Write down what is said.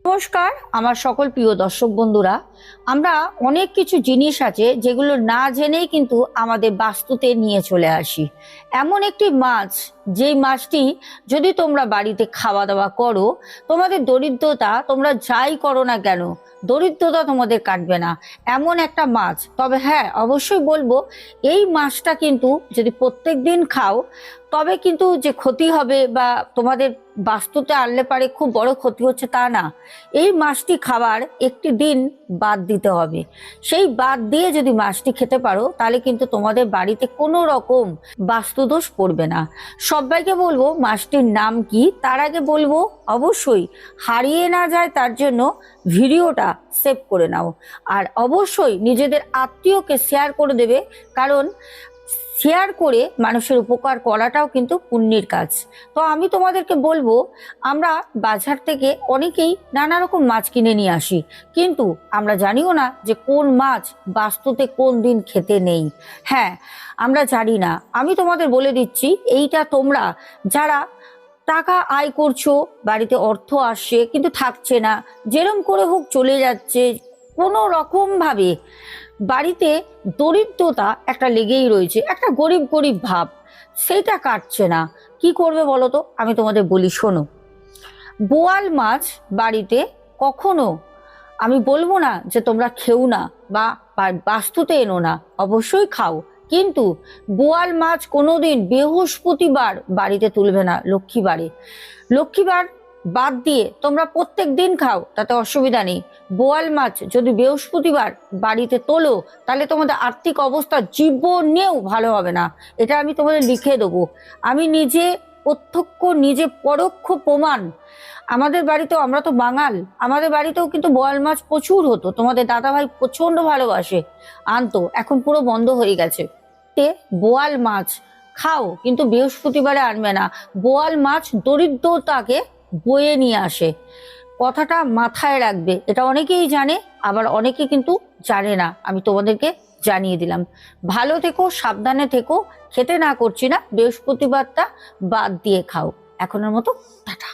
নমস্কার আমার সকল প্রিয় দর্শক বন্ধুরা, আমরা অনেক কিছু জিনিস আছে যেগুলো না জেনেই কিন্তু আমাদের বাস্তুতে নিয়ে চলে আসি। এমন একটি মাছ, যেই মাছটি যদি তোমরা বাড়িতে খাওয়া দাওয়া করো, তোমাদের দরিদ্রতা, তোমরা যাই করো না কেন, দরিদ্রতা তোমাদের কাটবে না। এমন একটা মাছ। তবে হ্যাঁ, অবশ্যই বলবো, এই মাছটা কিন্তু যদি প্রত্যেক দিন খাও তবে কিন্তু যে ক্ষতি হবে বা তোমাদের বাস্তুতে আনলে পারে খুব বড় ক্ষতি হচ্ছে তা না। এই মাছটি খাবার একটি দিন বাদ দিতে হবে। সেই বাদ দিয়ে যদি মাছটি খেতে পারো তাহলে কিন্তু তোমাদের বাড়িতে কোনো রকম বাস্তুদোষ পড়বে না। সবাইকে বলবো মাছটির নাম কি, তার আগে বলবো অবশ্যই হারিয়ে না যায় তার জন্য ভিডিওটা সেভ করে নাও। আর অবশ্যই নিজেদের আত্মীয়কে শেয়ার করে দেবে, কারণ শেয়ার করে মানুষের উপকার করাটাও কিন্তু পুণ্যের কাজ। তো আমি তোমাদেরকে বলবো, আমরা বাজার থেকে অনেকেই নানা রকম মাছ কিনে নিয়ে আসি, কিন্তু আমরা জানিও না যে কোন মাছ বাস্তুতে কোন দিন খেতে নেই। হ্যাঁ, আমরা জানি না। আমি তোমাদের বলে দিচ্ছি, এইটা তোমরা যারা টাকা আয় করছো, বাড়িতে অর্থ আসছে কিন্তু থাকছে না, যেরম করে হোক চলে যাচ্ছে, কোনো রকম ভাবে বাড়িতে দরিদ্রতা একটা লেগেই রয়েছে, একটা গরিব গরিব ভাব, সেইটা কাটছে না। কি করবে বলো তো? আমি তোমাদের বলি, শোনো। বোয়াল মাছ বাড়িতে কখনো, আমি বলবো না যে তোমরা খেও না বা বাস্তুতে এনো না, অবশ্যই খাও, কিন্তু বোয়াল মাছ কোনোদিন বৃহস্পতিবার বাড়িতে তুলবে না। লক্ষ্মীবারে, লক্ষ্মীবার বাদ দিয়ে তোমরা প্রত্যেক দিন খাও, তাতে অসুবিধা নেই। বোয়াল মাছ যদি বৃহস্পতিবার বাড়িতে তোলো তাহলে তোমাদের আর্থিক অবস্থা জীবনেও ভালো হবে না। এটা আমি তোমাদের লিখে দেবো। আমি নিজে প্রত্যক্ষ, নিজে পরোক্ষ প্রমাণ। আমাদের বাড়িতেও, আমরা তো বাঙাল, আমাদের বাড়িতেও কিন্তু বোয়াল মাছ প্রচুর হতো। তোমাদের দাদাভাই প্রচন্ড ভালোবাসে, আনতো, এখন পুরো বন্ধ হয়ে গেছে। বোয়াল মাছ খাও, কিন্তু বৃহস্পতিবারে আনবে না। বোয়াল মাছ দরিদ্রতাকে বয়ে নিয়ে আসে, কথাটা মাথায় রাখবে। এটা অনেকেই জানে, আবার অনেকে কিন্তু জানে না। আমি তোমাদেরকে জানিয়ে দিলাম। ভালো থেকো, সাবধানে থেকো। খেতে না করছি না, বৃহস্পতিবারটা বাদ দিয়ে খাও। এখনের মতো টাটা।